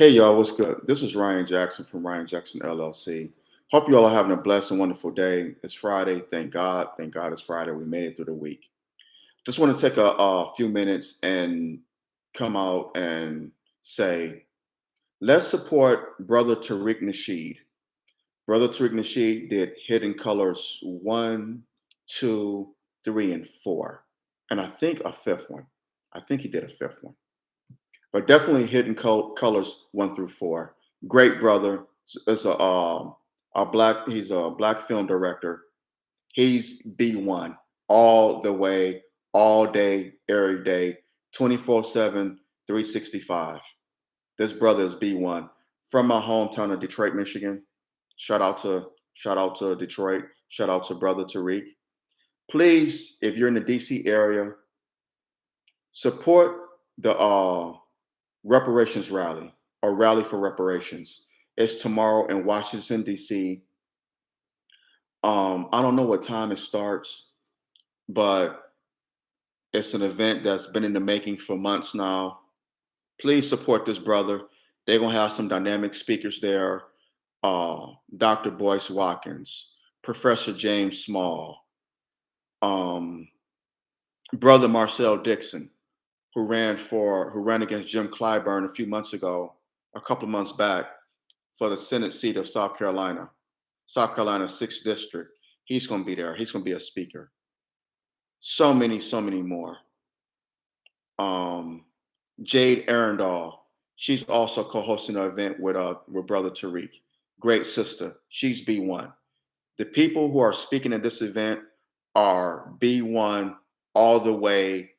Hey y'all, what's good? This is Ryan Jackson from Ryan Jackson LLC. Hope you all are having a blessed and wonderful day. It's Friday. Thank God. Thank God it's Friday. We made it through the week. Just want to take a few minutes and come out and say, let's support Brother Tariq Nasheed. Brother Tariq Nasheed did Hidden Colors 1, 2, 3, and 4. And I think a fifth one. I think he did a fifth one, but definitely Hidden Colors 1 through 4. Great brother. Is a black. He's a black film director. He's B1 all the way, all day, every day, 24/7, 365. This brother is B1 from my hometown of Detroit, Michigan. Shout out to Detroit. Shout out to brother Tariq. Please, if you're in the DC area, support the reparations rally or rally for reparations. It's tomorrow in Washington, D.C. I don't know what time it starts, but it's an event that's been in the making for months now. Please support this brother. They're going to have some dynamic speakers there. Dr. Boyce Watkins, Professor James Small, um, Brother Marcel Dixon, who ran against Jim Clyburn a few months ago, a couple of months back, for the Senate seat of South Carolina 6th District. He's going to be there. He's going to be a speaker. So many more. Um, Jade Arundel, she's also co-hosting an event with Brother Tariq. Great sister. She's B1. The people who are speaking at this event are B1 all the way,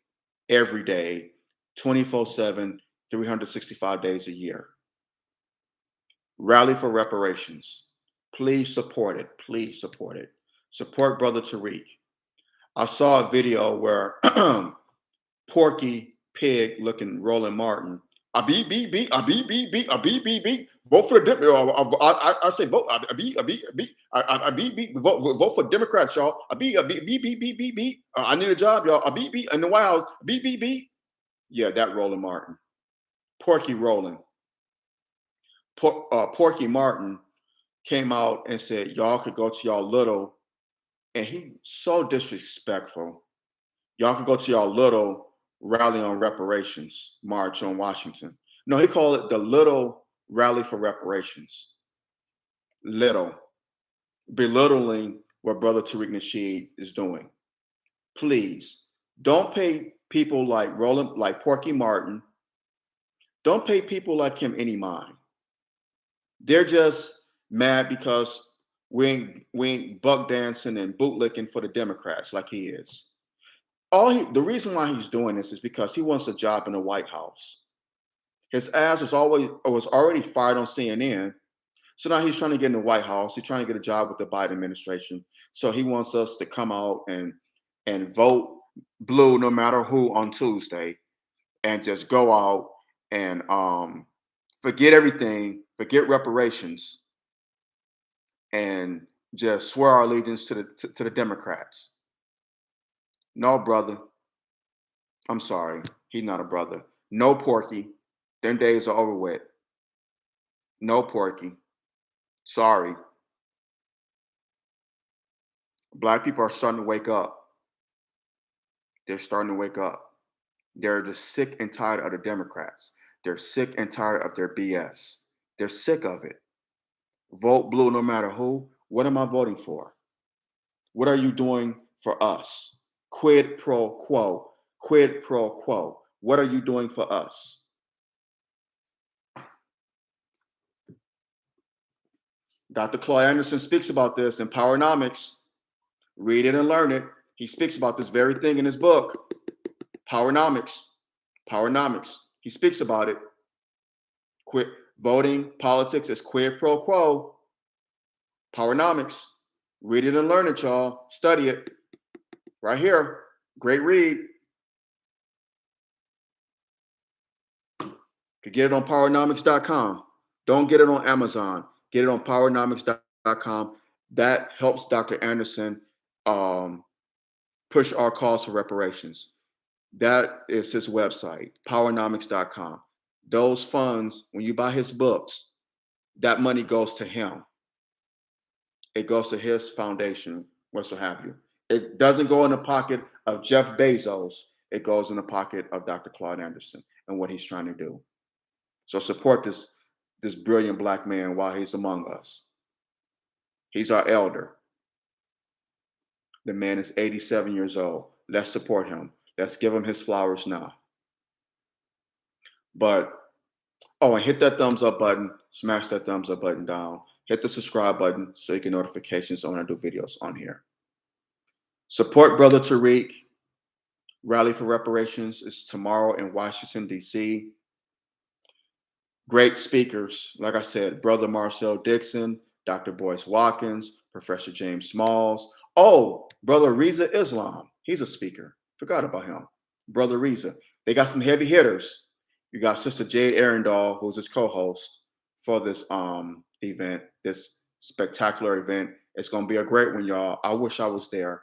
every day, 24/7, 365 days a year. Rally for reparations. Please support it. Please support it. Support Brother Tariq. I saw a video where Porky Pig looking Roland Martin. Vote for the I say vote. Vote for Democrats, y'all. I need a job, y'all. In the White House. Yeah, that Roland Martin. Porky Roland. Porky Martin came out and said, y'all could go to y'all little, and he so disrespectful. Y'all could go to y'all little rally on reparations march on Washington. No, he called it the little rally for reparations. Little, belittling what Brother Tariq Nasheed is doing. Please don't pay people like Porky Martin. Don't pay people like him any mind. They're just mad because we ain't buck dancing and bootlicking for the Democrats like he is. The reason why he's doing this is because he wants a job in the White House. His ass was already fired on CNN. So now he's trying to get in the White House. He's trying to get a job with the Biden administration. So he wants us to come out and vote blue no matter who on Tuesday, and just go out and forget everything, forget reparations, and just swear our allegiance to the Democrats. No, brother. I'm sorry. He's not a brother. No, Porky. Them days are over with. No, Porky. Sorry. Black people are starting to wake up. They're starting to wake up. They're just sick and tired of the Democrats. They're sick and tired of their BS. They're sick of it. Vote blue no matter who. What am I voting for? What are you doing for us? Quid pro quo. Quid pro quo. What are you doing for us? Dr. Claude Anderson speaks about this in Powernomics. Read it and learn it. He speaks about this very thing in his book, Powernomics. Powernomics. He speaks about it. Quit voting politics is quid pro quo. Powernomics. Read it and learn it, y'all. Study it. Right here. Great read. You can get it on powernomics.com. Don't get it on Amazon. Get it on powernomics.com. That helps Dr. Anderson push our cause for reparations. That is his website, powernomics.com. Those funds, when you buy his books, that money goes to him. It goes to his foundation, what have you. It doesn't go in the pocket of Jeff Bezos. It goes in the pocket of Dr. Claude Anderson and what he's trying to do. So support this brilliant black man while he's among us. He's our elder. The man is 87 years old. Let's support him. Let's give him his flowers now. But oh, and hit that thumbs up button. Smash that thumbs up button down. Hit the subscribe button so you get notifications when I do videos on here. Support Brother Tariq. Rally for Reparations is tomorrow in Washington, D.C. Great speakers, like I said, Brother Marcel Dixon, Dr. Boyce Watkins, Professor James Smalls. Oh, Brother Reza Islam. He's a speaker. Forgot about him. Brother Reza. They got some heavy hitters. You got Sister Jade Arundel, who's his co-host for this event, this spectacular event. It's going to be a great one, y'all. I wish I was there.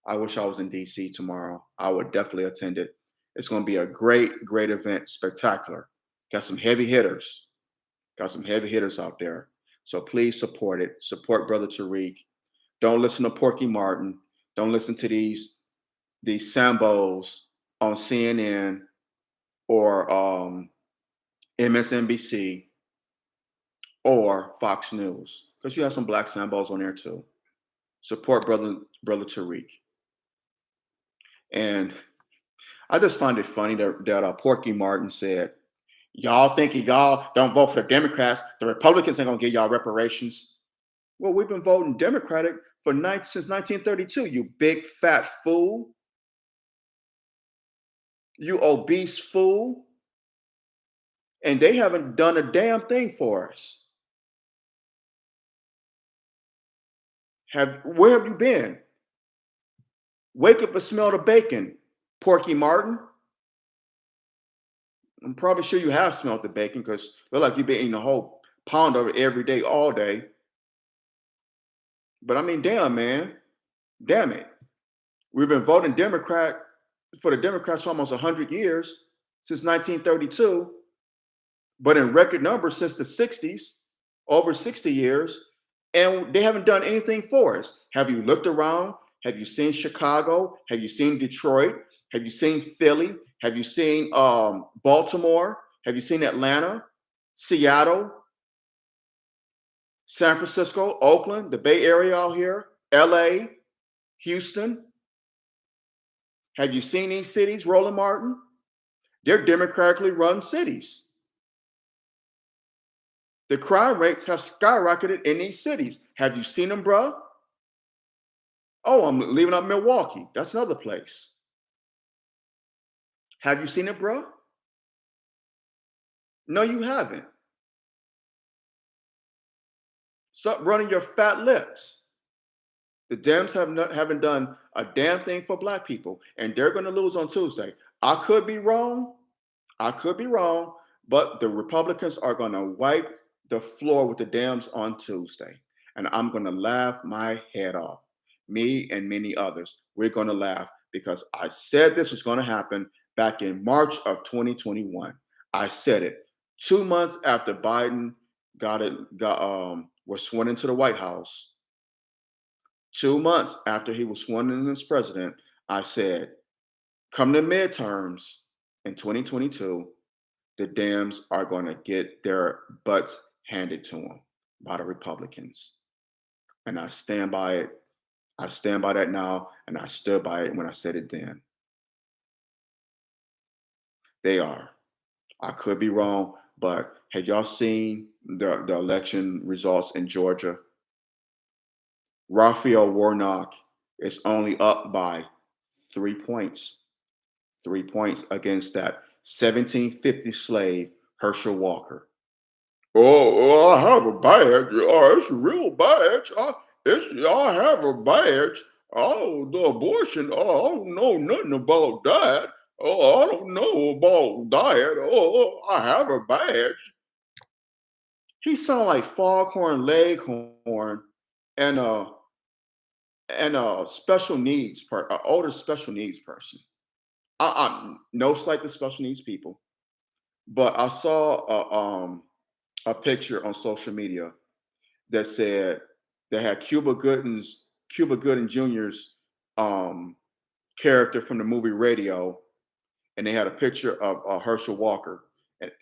I wish I was in D.C. tomorrow. I would definitely attend it. It's going to be a great, great event. Spectacular. Got some heavy hitters. Got some heavy hitters out there. So please support it. Support Brother Tariq. Don't listen to Porky Martin. Don't listen to these Sambos on CNN or MSNBC or Fox News, because you have some black Sambos on there too. Support Brother Tariq. And I just find it funny that Porky Martin said, y'all think if y'all don't vote for the Democrats, the Republicans ain't gonna give y'all reparations. Well, we've been voting Democratic since 1932, you big fat fool. You obese fool. And they haven't done a damn thing for us. Where have you been? Wake up and smell the bacon, Porky Martin. I'm probably sure you have smelled the bacon because look like you've been eating a whole pound of it every day, all day. But I mean, damn, man. Damn it. We've been voting Democrat for the Democrats for almost 100 years, since 1932, but in record numbers since the 60s, over 60 years, and they haven't done anything for us. Have you looked around? Have you seen Chicago? Have you seen Detroit? Have you seen Philly? Have you seen Baltimore? Have you seen Atlanta, Seattle, San Francisco, Oakland, the Bay Area out here, LA, Houston? Have you seen these cities, Roland Martin? They're democratically run cities. The crime rates have skyrocketed in these cities. Have you seen them, bruh? Oh, I'm leaving out Milwaukee. That's another place. Have you seen it, bruh? No, you haven't. Stop running your fat lips. The Dems haven't done a damn thing for black people, and they're going to lose on Tuesday. I could be wrong. But the Republicans are going to wipe the floor with the Dems on Tuesday, and I'm going to laugh my head off. Me and many others, we're going to laugh because I said this was going to happen back in March of 2021. I said it 2 months after Biden was sworn into the White House. 2 months after he was sworn in as president, I said, come the midterms in 2022, the Dems are going to get their butts handed to them by the Republicans. And I stand by it. I stand by that now, and I stood by it when I said it then. They are. I could be wrong, but have y'all seen the election results in Georgia? Raphael Warnock is only up by 3 points. 3 points against that 1750 slave, Herschel Walker. Oh, I have a badge. Oh, it's a real badge. I have a badge. Oh, the abortion. Oh, I don't know nothing about that. Oh, I don't know about that. Oh, I have a badge. He sound like Foghorn Leghorn and special needs older special needs person. No slight to special needs people, But I saw a picture on social media that said they had Cuba Gooding Jr.'s um, character from the movie Radio, and they had a picture of Herschel Walker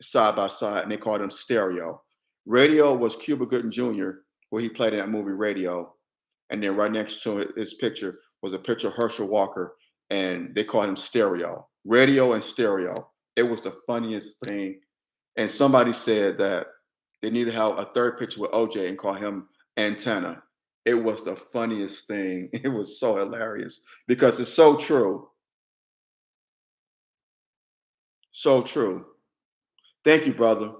side by side, and they called him Stereo. Radio was Cuba Gooding Jr., where he played in that movie Radio, and then right next to his picture was a picture of Herschel Walker, and they called him Stereo. Radio and Stereo. It was the funniest thing. And somebody said that they need to have a third picture with OJ and call him Antenna. It was the funniest thing. It was so hilarious because it's so true. So true. Thank you, brother.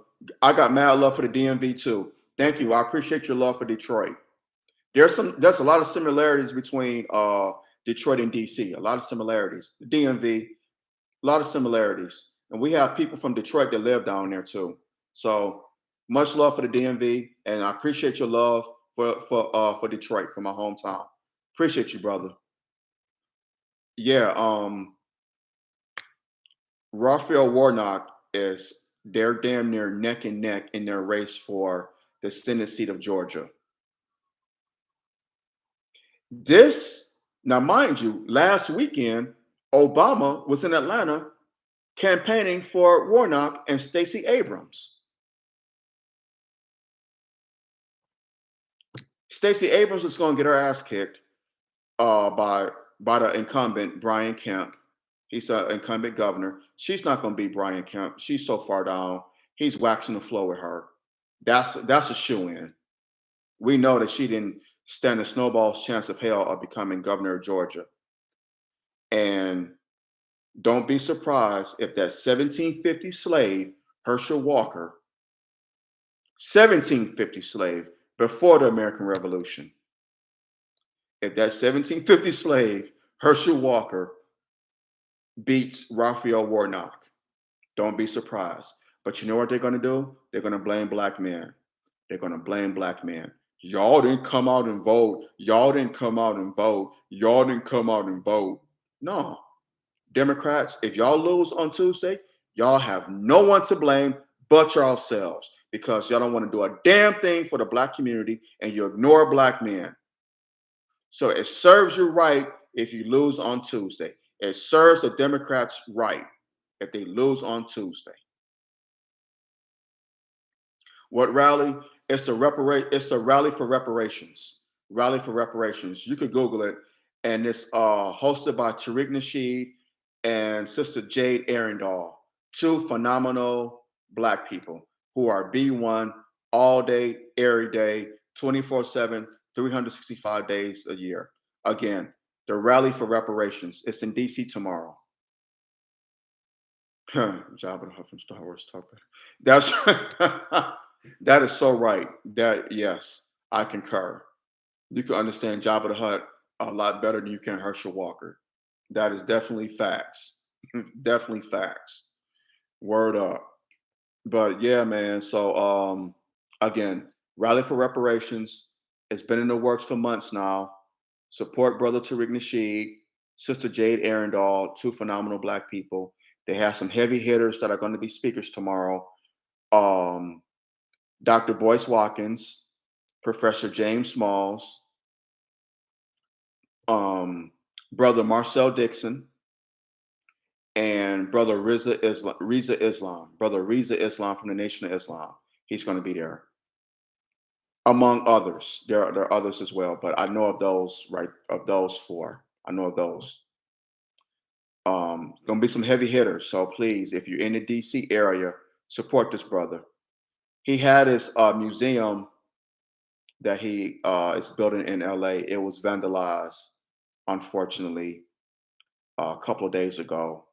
I got mad love for the DMV too. Thank you. I appreciate your love for Detroit. There's a lot of similarities between Detroit and DC. A lot of similarities. The DMV, a lot of similarities. And we have people from Detroit that live down there too. So much love for the DMV, and I appreciate your love for Detroit, for my hometown. Appreciate you, brother. Yeah, Raphael Warnock is they're damn near neck and neck in their race for the Senate seat of Georgia. This now, mind you, last weekend Obama was in Atlanta campaigning for Warnock and Stacey Abrams. Stacey Abrams is going to get her ass kicked by the incumbent Brian Kemp. He's an incumbent governor. She's not going to beat Brian Kemp. She's so far down. He's waxing the floor with her. That's a shoe in. We know that she didn't stand a snowball's chance of hell of becoming governor of Georgia. And don't be surprised if that 1750 slave, Herschel Walker, 1750 slave before the American Revolution, if that 1750 slave, Herschel Walker, beats Raphael Warnock, don't be surprised. But you know what they're going to do? They're going to blame black men. They're going to blame black men. Y'all didn't come out and vote. Y'all didn't come out and vote. Y'all didn't come out and vote. No. Democrats, if y'all lose on Tuesday, y'all have no one to blame but yourselves because y'all don't want to do a damn thing for the black community and you ignore black men. So it serves you right if you lose on Tuesday. It serves the Democrats right if they lose on Tuesday. What rally? It's the rally for reparations. Rally for reparations. You could Google it, and it's hosted by Tariq Nasheed and Sister Jade Arendal, two phenomenal black people who are B1 all day, every day, 24/7, 365 days a year. Again, the rally for reparations. It's in DC tomorrow. Jabba the Hutt from Star Wars talk. That's that is so right. That yes, I concur. You can understand Jabba the Hutt a lot better than you can Herschel Walker. That is definitely facts. Definitely facts. Word up. But yeah, man. So again, rally for reparations. It's been in the works for months now. Support Brother Tariq Nasheed, Sister Jade Arendal, two phenomenal black people. They have some heavy hitters that are going to be speakers tomorrow. Um, Dr. Boyce Watkins, Professor James Smalls, Brother Marcel Dixon, and Brother Brother Riza Islam from the Nation of Islam. He's going to be there, among others. There are others as well, but I know of those, right? Of those four, I know of those. Gonna be some heavy hitters. So please, if you're in the DC area, support this brother. He had his museum that he is building in LA. It was vandalized, unfortunately, a couple of days ago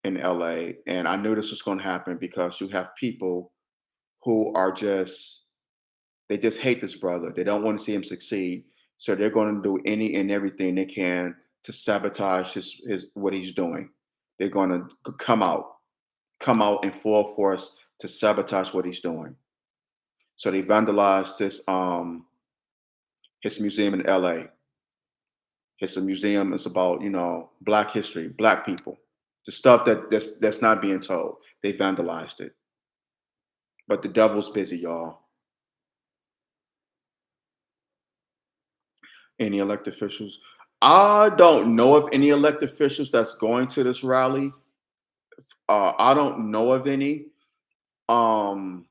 in LA. And I knew this was going to happen because you have people who are they just hate this brother. They don't want to see him succeed. So they're going to do any and everything they can to sabotage his what he's doing. They're going to come out in full force to sabotage what he's doing. So they vandalized his museum in LA. It's a museum. It's about black history, black people. The stuff that's not being told. They vandalized it. But the devil's busy, y'all. Any elected officials? I don't know of any elected officials that's going to this rally. I don't know of any. Um,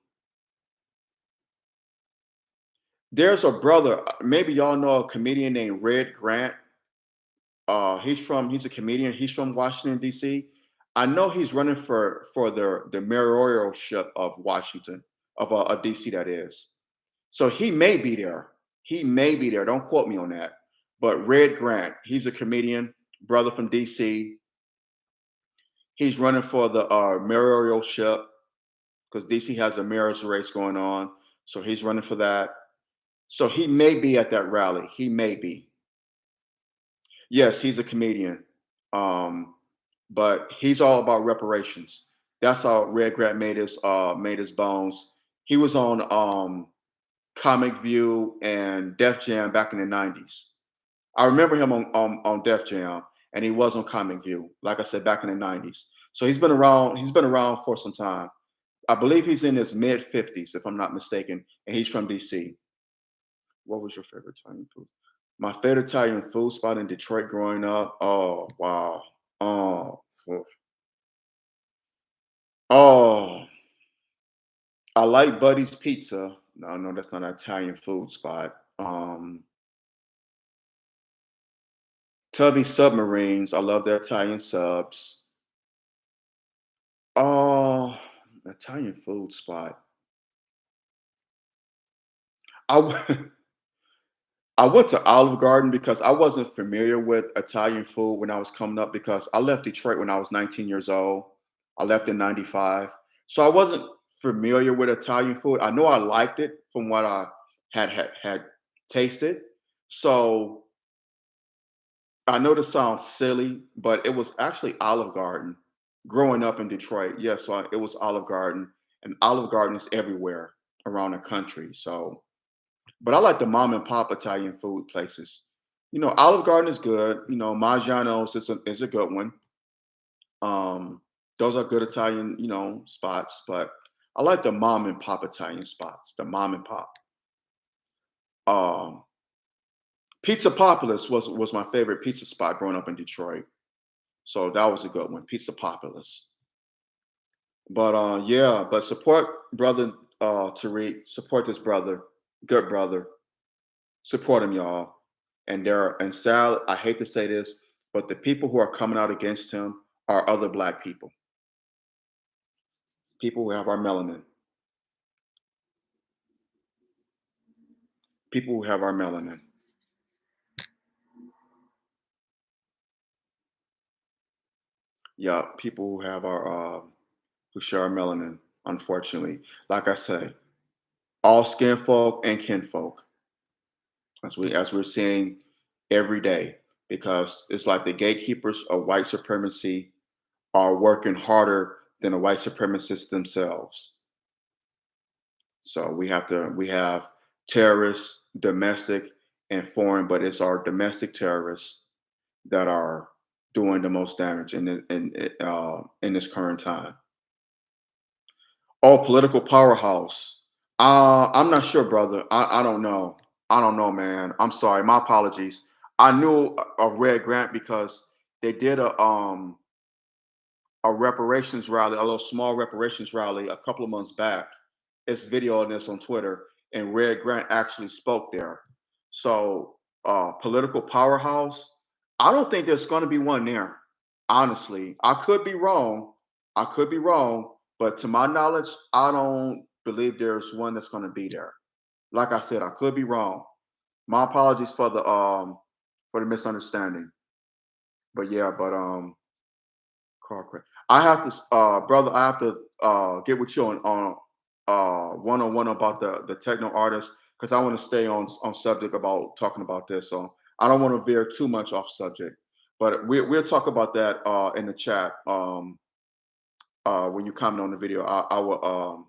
there's a brother. Maybe y'all know a comedian named Red Grant. He's a comedian. He's from Washington D.C. I know he's running for the mayoralship of Washington of D.C. That is. So he may be there. He may be there. Don't quote me on that. But Red Grant, he's a comedian, brother from D.C. He's running for the mayoralship because DC has a mayor's race going on. So he's running for that. So he may be at that rally. He may be. Yes, he's a comedian. Um, but he's all about reparations. That's how Red Grant made his bones. He was on Comic View and Def Jam back in the 90s. I remember him on Def Jam, and he was on Comic View, like I said, back in the 90s. So he's been around. He's been around for some time. I believe he's in his mid 50s, if I'm not mistaken, and he's from DC. What was your favorite Italian food? My favorite Italian food spot in Detroit growing up. Oh wow. Oh, oof. Oh, I like Buddy's Pizza. No, no, that's not an Italian food spot. Tubby Submarines. I love their Italian subs. Oh, Italian food spot. I w- I went to Olive Garden because I wasn't familiar with Italian food when I was coming up because I left Detroit when I was 19 years old. I left in 95. So I wasn't familiar with Italian food. I know I liked it from what I had tasted. So I know this sounds silly, but it was actually Olive Garden growing up in Detroit. Yeah, it was Olive Garden, and Olive Garden is everywhere around the country. So, but I like the mom and pop Italian food places. Olive Garden is good. Maggiano's is a good one. Um, those are good Italian, spots. But I like the mom and pop Italian spots. The mom and pop. Um, Pizza Populous was my favorite pizza spot growing up in Detroit. So that was a good one. Pizza Populous. But yeah, but support brother Tariq. Support this brother. Good brother. Support him, y'all. And Sal, I hate to say this, but the people who are coming out against him are other black people. People who have our melanin. People who have our melanin. Yeah, people who have our who share our melanin, unfortunately. Like I say, all skin folk and kinfolk, as we're seeing every day, because it's like the gatekeepers of white supremacy are working harder than the white supremacists themselves. So we have terrorists, domestic and foreign, but it's our domestic terrorists that are doing the most damage in this current time. Oh, political powerhouse. I'm not sure, brother. I don't know. I don't know, man. I'm sorry. My apologies. I knew of Red Grant because they did a reparations rally, a little small reparations rally a couple of months back. It's video on this on Twitter, and Red Grant actually spoke there. So, political powerhouse. I don't think there's going to be one there. Honestly, I could be wrong. I could be wrong, but to my knowledge, I don't believe there's one that's going to be there. Like I said, I could be wrong. My apologies for the misunderstanding. But yeah, but car crash. I have to, brother. I have to get with you on one on one about the techno artist because I want to stay on subject about talking about this. So I don't want to veer too much off subject, but we'll talk about that in the chat. When you comment on the video, I will.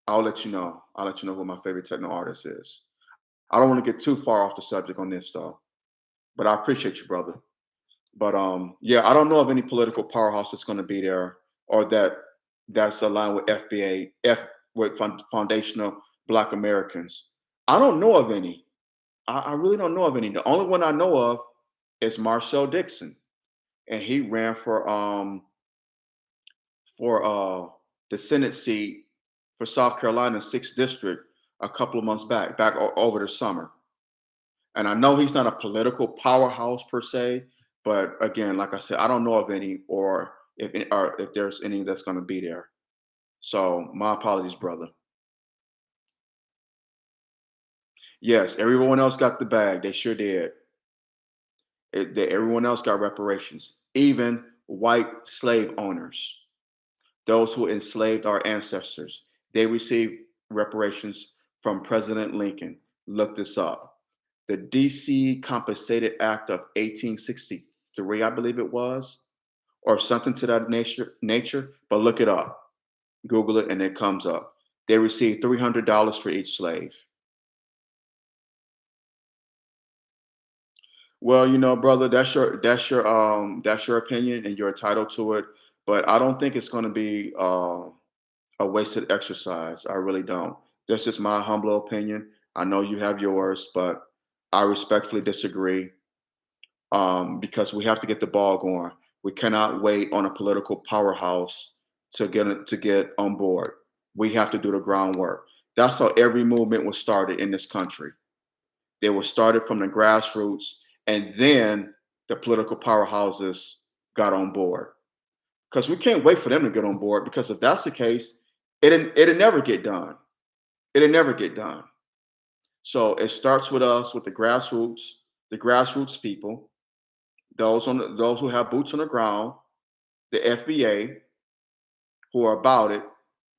I'll let you know. I'll let you know who my favorite techno artist is. I don't want to get too far off the subject on this though, but I appreciate you, brother. But yeah, I don't know of any political powerhouse that's going to be there or that's aligned with FBA, with foundational Black Americans. I don't know of any. I really don't know of any. The only one I know of is Marcel Dixon, and he ran for the Senate seat for South Carolina, sixth district, a couple of months back over the summer. And I know he's not a political powerhouse per se, but again, like I said, I don't know of any, or if there's any that's going to be there. So my apologies, brother. Yes, everyone else got the bag. They sure did. Everyone else got reparations, even white slave owners, those who enslaved our ancestors. They received reparations from President Lincoln. Look this up. The DC Compensated Act of 1863, I believe it was, or something to that nature. But look it up, Google it, and it comes up. They received $300 for each slave. Well, brother, that's your opinion, and you're entitled to it. But I don't think it's going to be a wasted exercise. I really don't. That's just my humble opinion. I know you have yours, but I respectfully disagree, because we have to get the ball going. We cannot wait on a political powerhouse to get on board. We have to do the groundwork. That's how every movement was started in this country. They were started from the grassroots, and then the political powerhouses got on board. Because we can't wait for them to get on board. Because if that's the case, it'll never get done. It'll never get done. So it starts with us, with the grassroots people, those who have boots on the ground, the FBA, who are about it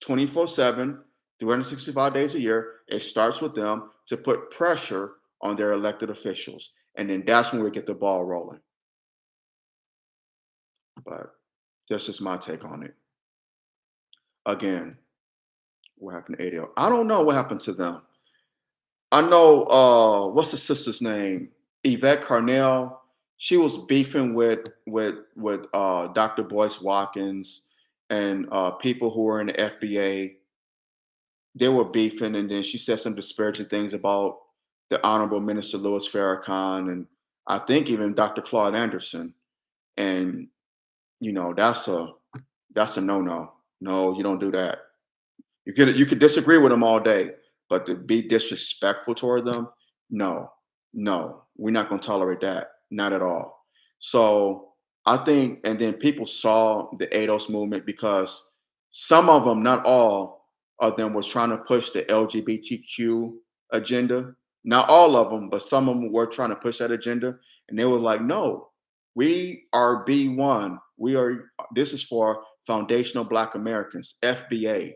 24/7, 365 days a year. It starts with them to put pressure on their elected officials. And then that's when we get the ball rolling. But that's just my take on it. Again, what happened to ADL? I don't know what happened to them. I know, what's the sister's name? Yvette Carnell. She was beefing with Dr. Boyce Watkins and people who were in the FBA. They were beefing, and then she said some disparaging things about the Honorable Minister Louis Farrakhan, and I think even Dr. Claude Anderson. And that's a no-no. No, you don't do that. You could disagree with them all day, but to be disrespectful toward them, no, no, we're not going to tolerate that, not at all. So I think, and then people saw the ADOS movement because some of them, not all of them, was trying to push the LGBTQ agenda. Not all of them, but some of them were trying to push that agenda, and they were like, no, we are B1. We are. This is for foundational Black Americans, FBA.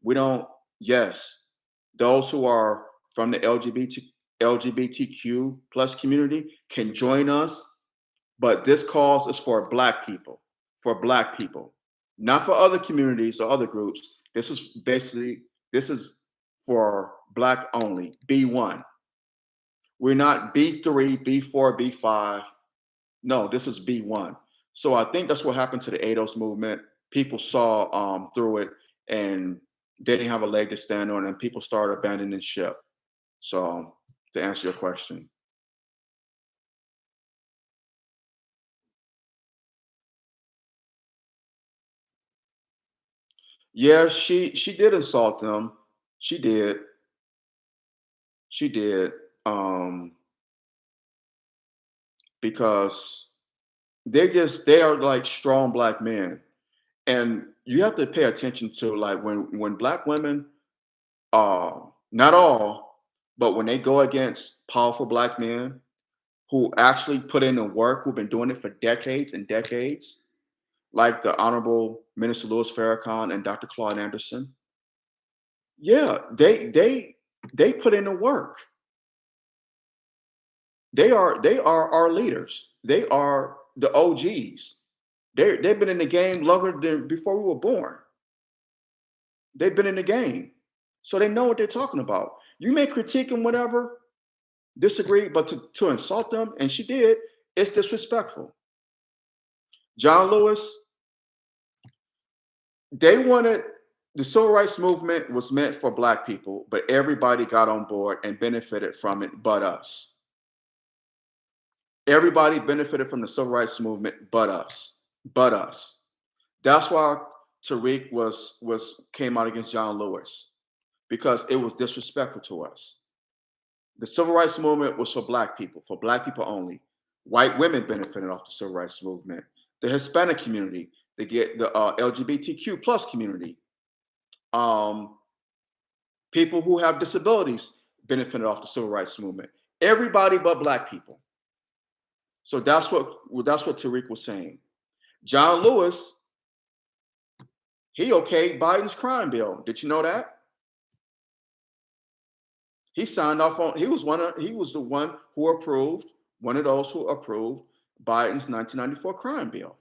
We don't, yes, those who are from the LGBTQ plus community can join us, but this cause is for Black people, not for other communities or other groups. This is for Black only, B1. We're not B3, B4, B5. No, this is B1. So I think that's what happened to the ADOS movement. People saw through it, and they didn't have a leg to stand on, and people started abandoning ship. So to answer your question, yeah, she did insult them. She did. She did. Because they are like strong Black men, and you have to pay attention to, like, when Black women, uh, not all, but when they go against powerful Black men who actually put in the work, who've been doing it for decades and decades, like the Honorable Minister Louis Farrakhan and Dr. Claude Anderson. Yeah, they put in the work. They are our leaders. They are the OGs. They've been in the game longer than before we were born. They've been in the game, so they know what they're talking about. You may critique them, whatever, disagree, but to insult them, and she did, it's disrespectful. John Lewis, they wanted the civil rights movement was meant for black people, but everybody got on board and benefited from it but us. Everybody benefited from the civil rights movement but us. But us. That's why Tariq was came out against John Lewis because it was disrespectful to us. The civil rights movement was for black people only. White women benefited off the civil rights movement. The Hispanic community, the LGBTQ plus community, um, people who have disabilities benefited off the civil rights movement. Everybody but black people. So that's what Tariq was saying. John Lewis, he okayed Biden's crime bill. Did you know that? He signed off on. He was the one who approved. One of those who approved Biden's 1994 crime bill.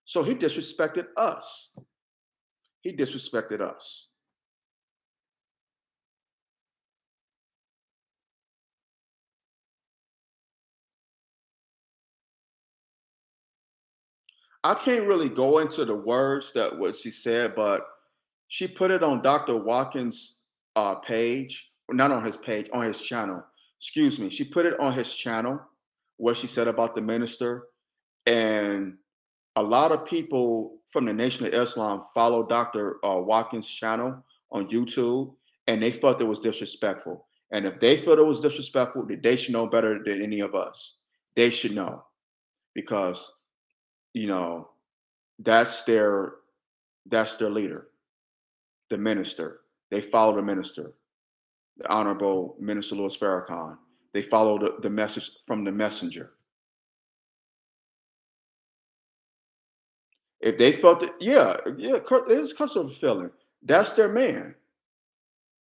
So he disrespected us. He disrespected us. I can't really go into the words that what she said, but she put it on Dr. Watkins' page, not on his page, on his channel. Excuse me. She put it on his channel what she said about the minister, and a lot of people from the Nation of Islam follow Dr. Watkins' channel on YouTube, and they felt it was disrespectful. And if they felt it was disrespectful, then they should know better than any of us. They should know because you know that's their leader, the minister. They follow the minister, the Honorable Minister Louis Farrakhan. They follow the message from the messenger. If they felt it, yeah, yeah, it's custom feeling. That's their man.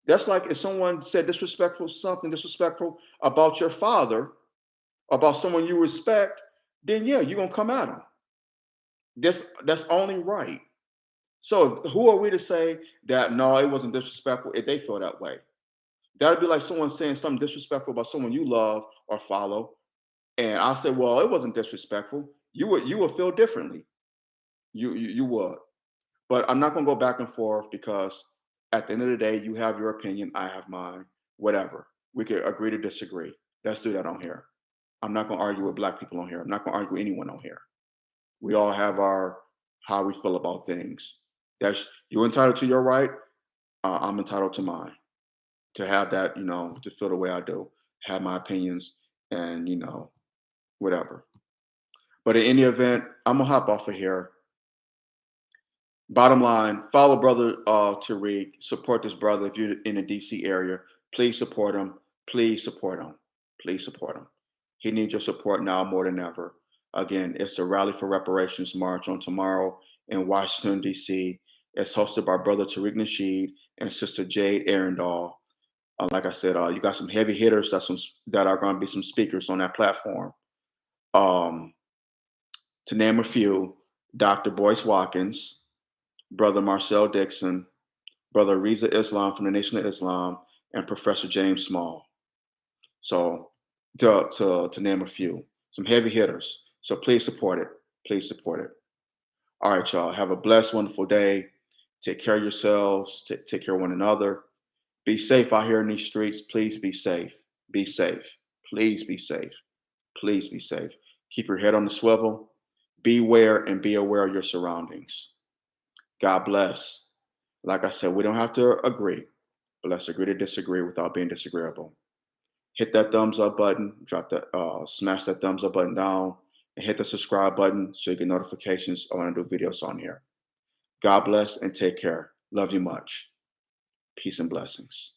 That's like if someone said something disrespectful about your father, about someone you respect, then yeah, you're gonna come at them. That's only right. So who are we to say that no, it wasn't disrespectful if they feel that way? That'd be like someone saying something disrespectful about someone you love or follow, and I say, well, it wasn't disrespectful. You would feel differently. You would. But I'm not gonna go back and forth because at the end of the day, you have your opinion, I have mine, whatever. We could agree to disagree. Let's do that on here. I'm not gonna argue with black people on here. I'm not gonna argue with anyone on here. We all have our how we feel about things. That's you're entitled to your right. I'm entitled to mine. To have that, to feel the way I do, have my opinions, and whatever. But in any event, I'm gonna hop off of here. Bottom line, follow brother Tariq. Support this brother if you're in the DC area. Please support him. Please support him. Please support him. He needs your support now more than ever. Again, it's the Rally for Reparations March on tomorrow in Washington, D.C. It's hosted by brother Tariq Nasheed and sister Jade Arundel. Like I said, you got some heavy hitters that are going to be some speakers on that platform. To name a few, Dr. Boyce Watkins, Brother Marcel Dixon, Brother Riza Islam from the Nation of Islam, and Professor James Small. So to name a few, some heavy hitters. So please support it. Please support it. All right, y'all. Have a blessed, wonderful day. Take care of yourselves. Take care of one another. Be safe out here in these streets. Please be safe. Be safe. Please be safe. Please be safe. Keep your head on the swivel. Beware and be aware of your surroundings. God bless. Like I said, we don't have to agree, but let's agree to disagree without being disagreeable. Hit that thumbs up button, smash that thumbs up button down, and hit the subscribe button so you get notifications when I do videos on here. God bless and take care. Love you much. Peace and blessings.